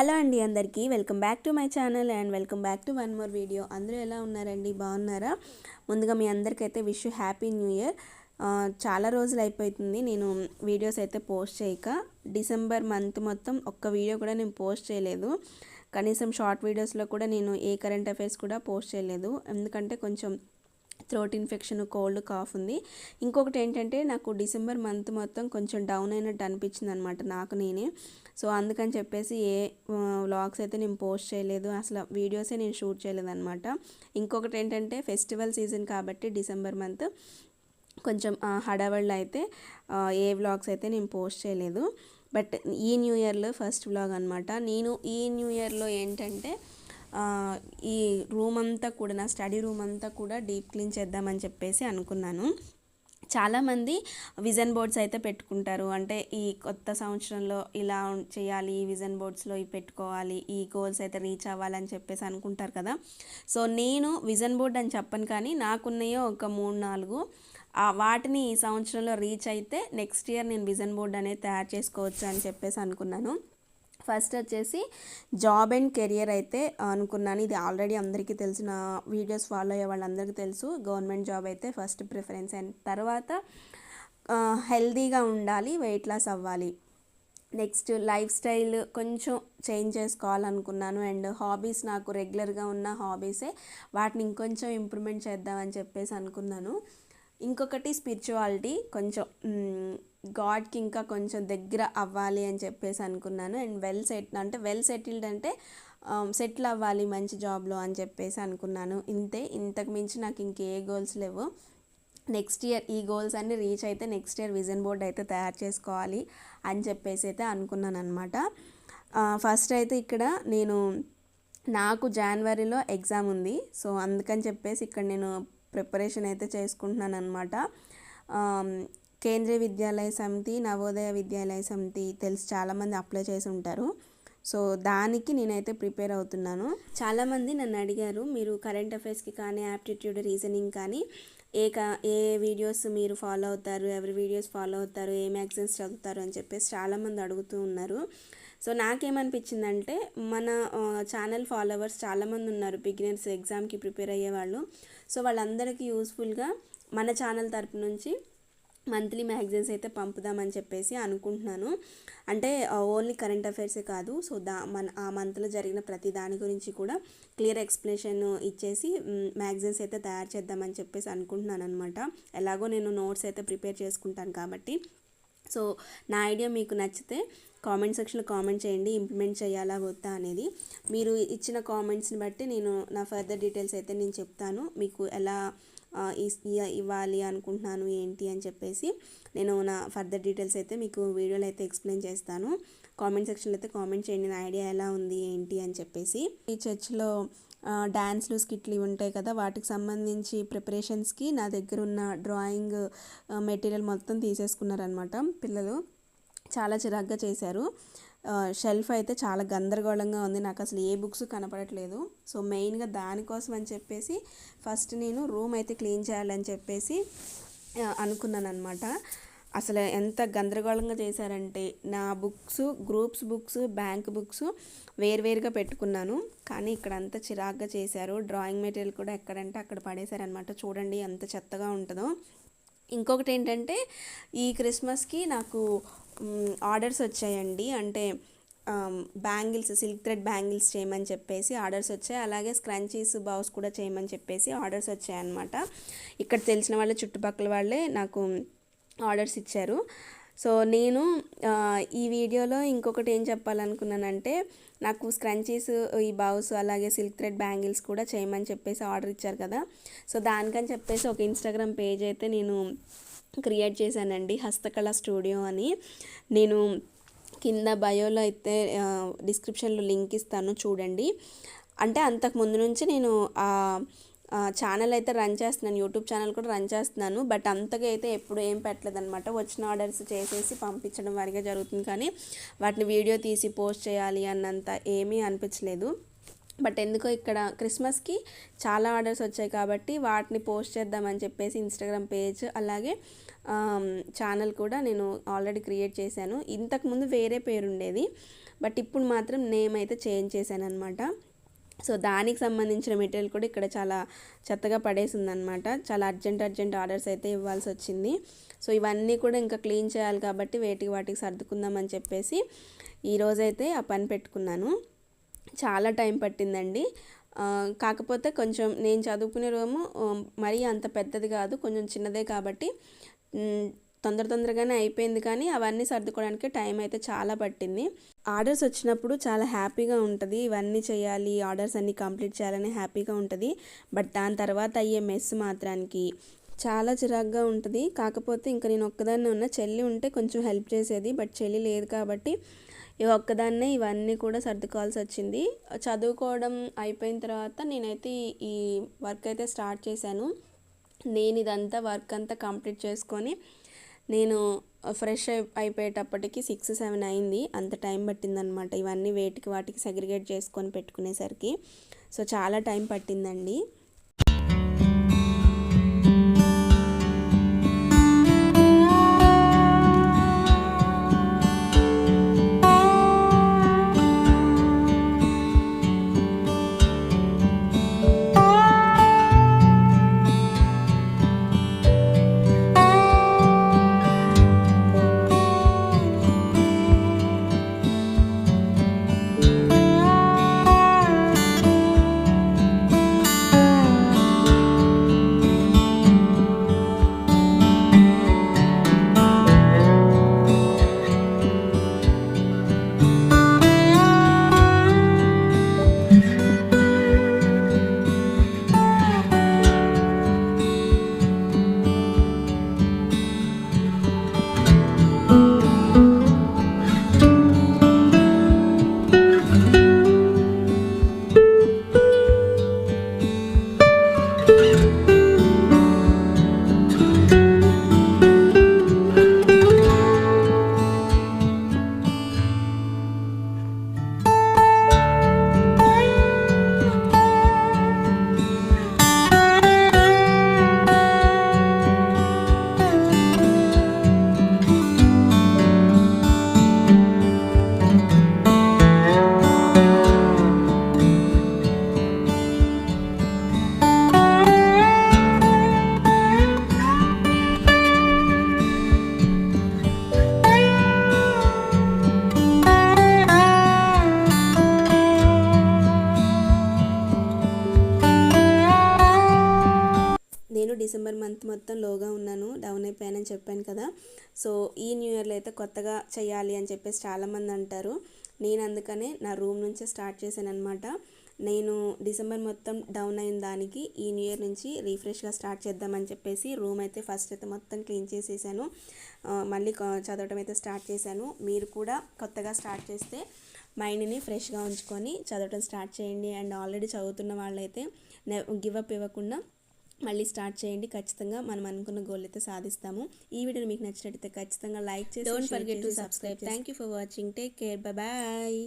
Hello అండి అందరికీ welcome back to my channel and welcome back to one more video. అందరూ ఎలా ఉన్నారండి, బాగున్నారా? ముందుగా మీ అందరికైతే విష్ హ్యాపీ న్యూ ఇయర్. చాలా రోజులు అయిపోతుంది నేను వీడియోస్ అయితే పోస్ట్ చేయక. డిసెంబర్ మంత్ మొత్తం ఒక్క వీడియో కూడా నేను పోస్ట్ చేయలేదు. కనీసం షార్ట్ వీడియోస్లో కూడా నేను ఏ కరెంట్ అఫైర్స్ కూడా పోస్ట్ చేయలేదు, ఎందుకంటే కొంచెం థ్రోట్ ఇన్ఫెక్షన్, కోల్డ్, కాఫ్ ఉంది. ఇంకొకటి ఏంటంటే నాకు డిసెంబర్ మంత్ మొత్తం కొంచెం డౌన్ అయినట్టు అనిపించింది అనమాట నాకు నేనే. సో అందుకని చెప్పేసి ఏ వ్లాగ్స్ అయితే నేను పోస్ట్ చేయలేదు, అసలు వీడియోసే నేను షూట్ చేయలేదు అనమాట. ఇంకొకటి ఏంటంటే ఫెస్టివల్ సీజన్ కాబట్టి డిసెంబర్ మంత్ కొంచెం హడావళ్ళు అయితే ఏ వ్లాగ్స్ అయితే నేను పోస్ట్ చేయలేదు. బట్ ఈ న్యూ ఇయర్లో ఫస్ట్ వ్లాగ్ అనమాట. నేను ఈ న్యూ ఇయర్లో ఏంటంటే ఈ రూమ్ అంతా కూడా, నా స్టడీ రూమ్ అంతా కూడా డీప్ క్లీన్ చేద్దామని చెప్పేసి అనుకున్నాను. చాలామంది విజన్ బోర్డ్స్ అయితే పెట్టుకుంటారు, అంటే ఈ కొత్త సంవత్సరంలో ఇలా చేయాలి, ఈ విజన్ బోర్డ్స్లో ఇవి పెట్టుకోవాలి, ఈ గోల్స్ అయితే రీచ్ అవ్వాలని చెప్పేసి అనుకుంటారు కదా. సో నేను విజన్ బోర్డ్ అని చెప్పను, కానీ నాకున్నాయో ఒక 3-4 వాటిని ఈ సంవత్సరంలో రీచ్ అయితే నెక్స్ట్ ఇయర్ నేను విజన్ బోర్డ్ అనేది తయారు చేసుకోవచ్చు అని చెప్పేసి అనుకున్నాను. ఫస్ట్ వచ్చేసి జాబ్ అండ్ కెరియర్ అయితే అనుకున్నాను. ఇది ఆల్రెడీ అందరికీ తెలిసిన, వీడియోస్ ఫాలో అయ్యే వాళ్ళందరికీ తెలుసు. గవర్నమెంట్ జాబ్ అయితే ఫస్ట్ ప్రిఫరెన్స్, అండ్ తర్వాత హెల్తీగా ఉండాలి, వెయిట్ లాస్ అవ్వాలి. నెక్స్ట్ లైఫ్ స్టైల్ కొంచెం చేంజ్ చేసుకోవాలనుకున్నాను. అండ్ హాబీస్, నాకు రెగ్యులర్గా ఉన్న హాబీసే, వాటిని ఇంకొంచెం ఇంప్రూవ్మెంట్ చేద్దామని చెప్పేసి అనుకున్నాను. ఇంకొకటి స్పిరిచువాలిటీ, కొంచెం గాడ్కి ఇంకా కొంచెం దగ్గర అవ్వాలి అని చెప్పేసి అనుకున్నాను. అండ్ వెల్ సెటిల్డ్ అంటే సెటిల్ అవ్వాలి మంచి జాబ్లో అని చెప్పేసి అనుకున్నాను. ఇంతకు మించి నాకు ఇంకే గోల్స్ లేవు. నెక్స్ట్ ఇయర్ ఈ గోల్స్ అన్నీ రీచ్ అయితే నెక్స్ట్ ఇయర్ విజన్ బోర్డ్ అయితే తయారు చేసుకోవాలి అని చెప్పేసి అయితే అనుకున్నాను అనమాట. ఫస్ట్ అయితే ఇక్కడ నాకు జనవరిలో ఎగ్జామ్ ఉంది. సో అందుకని చెప్పేసి ఇక్కడ నేను ప్రిపరేషన్ అయితే చేసుకుంటున్నాను అనమాట. కేంద్రీయ విద్యాలయ సమితి, నవోదయ విద్యాలయ సమితి తెలుసు, చాలామంది అప్లై చేసి ఉంటారు. సో దానికి నేనైతే ప్రిపేర్ అవుతున్నాను. చాలామంది నన్ను అడిగారు, మీరు కరెంట్ అఫైర్స్కి కానీ, యాప్టిట్యూడ్, రీజనింగ్ కానీ ఏ వీడియోస్ మీరు ఫాలో అవుతారు, ఎవరి వీడియోస్ ఫాలో అవుతారు, ఏ మ్యాగజైన్స్ చదువుతారు అని చెప్పేసి చాలామంది అడుగుతూ ఉన్నారు. సో నాకేమనిపించిందంటే, మన ఛానల్ ఫాలోవర్స్ చాలామంది ఉన్నారు, బిగినర్స్, ఎగ్జామ్కి ప్రిపేర్ అయ్యేవాళ్ళు. సో వాళ్ళందరికీ యూస్ఫుల్గా మన ఛానల్ తరపు నుంచి మంత్లీ మ్యాగజైన్స్ అయితే పంపుదామని చెప్పేసి అనుకుంటున్నాను. అంటే ఓన్లీ కరెంట్ అఫైర్సే కాదు, సో ఆ మంత్లో జరిగిన ప్రతి దాని గురించి కూడా క్లియర్ ఎక్స్ప్లెనేషన్ ఇచ్చేసి మ్యాగజైన్స్ అయితే తయారు చేద్దామని చెప్పేసి అనుకుంటున్నాను అనమాట. ఎలాగో నేను నోట్స్ అయితే ప్రిపేర్ చేసుకుంటాను కాబట్టి. సో నా ఐడియా మీకు నచ్చితే కామెంట్ సెక్షన్లో కామెంట్ చేయండి, ఇంప్లిమెంట్ చేయాలా వద్దా అనేది. మీరు ఇచ్చిన కామెంట్స్ని బట్టి నేను నా ఫర్దర్ డీటెయిల్స్ అయితే నేను చెప్తాను, మీకు ఎలా ఇవ్వాలి అనుకుంటున్నాను ఏంటి అని చెప్పేసి నేను నా ఫర్దర్ డీటెయిల్స్ అయితే మీకు వీడియోలో అయితే ఎక్స్ప్లెయిన్ చేస్తాను. కామెంట్ సెక్షన్లో అయితే కామెంట్ చేయండి నా ఐడియా ఎలా ఉంది ఏంటి అని చెప్పేసి. ఈ చర్చ్లో డ్యాన్స్లు, స్కిట్లు ఇవి ఉంటాయి కదా, వాటికి సంబంధించి ప్రిపరేషన్స్కి నా దగ్గర ఉన్న డ్రాయింగ్ మెటీరియల్ మొత్తం తీసేసుకున్నారనమాట పిల్లలు. చాలా చిరాగ్గా చేశారు. షెల్ఫ్ అయితే చాలా గందరగోళంగా ఉంది, నాకు అసలు ఏ బుక్స్ కనపడట్లేదు. సో మెయిన్గా దానికోసం అని చెప్పేసి ఫస్ట్ నేను రూమ్ అయితే క్లీన్ చేయాలని చెప్పేసి అనుకున్నాను అనమాట. అసలు ఎంత గందరగోళంగా చేశారంటే, నా books, groups books, bank books వేరువేరుగా పెట్టుకున్నాను, కానీ ఇక్కడ అంతా చిరాగ్గా చేశారు. డ్రాయింగ్ మెటీరియల్ కూడా ఎక్కడంటే అక్కడ పడేశారనమాట. చూడండి ఎంత చెత్తగా ఉంటుందో. ఇంకొకటి ఏంటంటే, ఈ క్రిస్మస్కి నాకు ఆర్డర్స్ వచ్చాయండి. అంటే బ్యాంగిల్స్, సిల్క్ థ్రెడ్ బ్యాంగిల్స్ చేయమని చెప్పేసి ఆర్డర్స్ వచ్చాయి. అలాగే స్క్రంచీస్, బౌస్ కూడా చేయమని చెప్పేసి ఆర్డర్స్ వచ్చాయన్నమాట. ఇక్కడ తెలిసిన వాళ్ళే, చుట్టుపక్కల వాళ్ళే నాకు ఆర్డర్స్ ఇచ్చారు. సో నేను ఈ వీడియోలో ఇంకొకటి ఏం చెప్పాలనుకున్నానంటే, నాకు స్క్రంచీస్, ఈ బౌస్, అలాగే సిల్క్ థ్రెడ్ బ్యాంగిల్స్ కూడా చేయమని చెప్పేసి ఆర్డర్ ఇచ్చారు కదా. సో దానికని చెప్పేసి ఒక ఇన్స్టాగ్రామ్ పేజ్ అయితే నేను క్రియేట్ చేశానండి, హస్తకళ స్టూడియో అని. నేను కింద బయోలో అయితే డిస్క్రిప్షన్లో లింక్ ఇస్తాను, చూడండి. అంటే అంతకు ముందు నుంచి నేను ఛానల్ అయితే రన్ చేస్తున్నాను, యూట్యూబ్ ఛానల్ కూడా రన్ చేస్తున్నాను. బట్ అంతగా అయితే ఎప్పుడు ఏం పెట్టలేదు అనమాట. వచ్చిన ఆర్డర్స్ చేసేసి పంపించడం వరకే జరుగుతుంది, కానీ వాటిని వీడియో తీసి పోస్ట్ చేయాలి అన్నంత ఏమీ అనిపించలేదు. బట్ ఎందుకో ఇక్కడ క్రిస్మస్కి చాలా ఆర్డర్స్ వచ్చాయి కాబట్టి వాటిని పోస్ట్ చేద్దామని చెప్పేసి ఇన్స్టాగ్రామ్ పేజ్ అలాగే ఛానల్ కూడా నేను ఆల్రెడీ క్రియేట్ చేశాను. ఇంతకుముందు వేరే పేరు ఉండేది, బట్ ఇప్పుడు మాత్రం నేమ్ అయితే చేంజ్ చేశాను అనమాట. సో దానికి సంబంధించిన మెటీరియల్ కూడా ఇక్కడ చాలా చెత్తగా పడేసి ఉందన్నమాట. చాలా అర్జెంట్ ఆర్డర్స్ అయితే ఇవ్వాల్సి వచ్చింది. సో ఇవన్నీ కూడా ఇంకా క్లీన్ చేయాలి కాబట్టి వాటికి సర్దుకుందామని చెప్పేసి ఈరోజైతే ఆ పని పెట్టుకున్నాను. చాలా టైం పట్టిందండి. కాకపోతే కొంచెం నేను చదువుకునే రూము మరీ అంత పెద్దది కాదు, కొంచెం చిన్నదే కాబట్టి తొందరగానే అయిపోయింది. కానీ అవన్నీ సర్దుకోవడానికి టైం అయితే చాలా పట్టింది. ఆర్డర్స్ వచ్చినప్పుడు చాలా హ్యాపీగా ఉంటుంది, ఇవన్నీ చేయాలి, ఆర్డర్స్ అన్నీ కంప్లీట్ చేయాలని హ్యాపీగా ఉంటుంది. బట్ దాని తర్వాత అయ్యే మెస్ మాత్రానికి చాలా చిరాగ్గా ఉంటుంది. కాకపోతే ఇంకా నేను ఒక్కదాన్నే ఉన్న, చెల్లి ఉంటే కొంచెం హెల్ప్ చేసేది, బట్ చెల్లి లేదు కాబట్టి ఒక్కదాన్నే ఇవన్నీ కూడా సర్దుకోవాల్సి వచ్చింది. చదువుకోవడం అయిపోయిన తర్వాత నేనైతే ఈ వర్క్ అయితే స్టార్ట్ చేశాను. నేను ఇదంతా వర్క్ అంతా కంప్లీట్ చేసుకొని నేను ఫ్రెష్ అయిపోయేటప్పటికి 6-7 అయింది. అంత టైం పట్టిందనమాట ఇవన్నీ వాటికి సెగ్రిగేట్ చేసుకొని పెట్టుకునేసరికి. సో చాలా టైం పట్టిందండి. డిసెంబర్ మంత్ మొత్తం లోగా ఉన్నాను, డౌన్ అయిపోయానని చెప్పాను కదా. సో ఈ న్యూ ఇయర్లో అయితే కొత్తగా చేయాలి అని చెప్పేసి చాలామంది అంటారు. నేను అందుకనే నా రూమ్ నుంచే స్టార్ట్ చేశాను అనమాట. నేను డిసెంబర్ మొత్తం డౌన్ అయిన దానికి ఈ న్యూ ఇయర్ నుంచి రీఫ్రెష్గా స్టార్ట్ చేద్దామని చెప్పేసి రూమ్ అయితే ఫస్ట్ అయితే మొత్తం క్లీన్ చేసేసాను. మళ్ళీ చదవటం అయితే స్టార్ట్ చేశాను. మీరు కూడా కొత్తగా స్టార్ట్ చేస్తే మైండ్ని ఫ్రెష్గా ఉంచుకొని చదవటం స్టార్ట్ చేయండి. అండ్ ఆల్రెడీ చదువుతున్న వాళ్ళైతే గివ్ అప్ ఇవ్వకుండా మళ్ళీ స్టార్ట్ చేయండి. ఖచ్చితంగా మనం అనుకున్న గోల్ అయితే సాధిస్తాము. ఈ వీడియో మీకు నచ్చినట్లయితే ఖచ్చితంగా లైక్ చేసి don't forget to subscribe. Thank you for watching. Take care. Bye.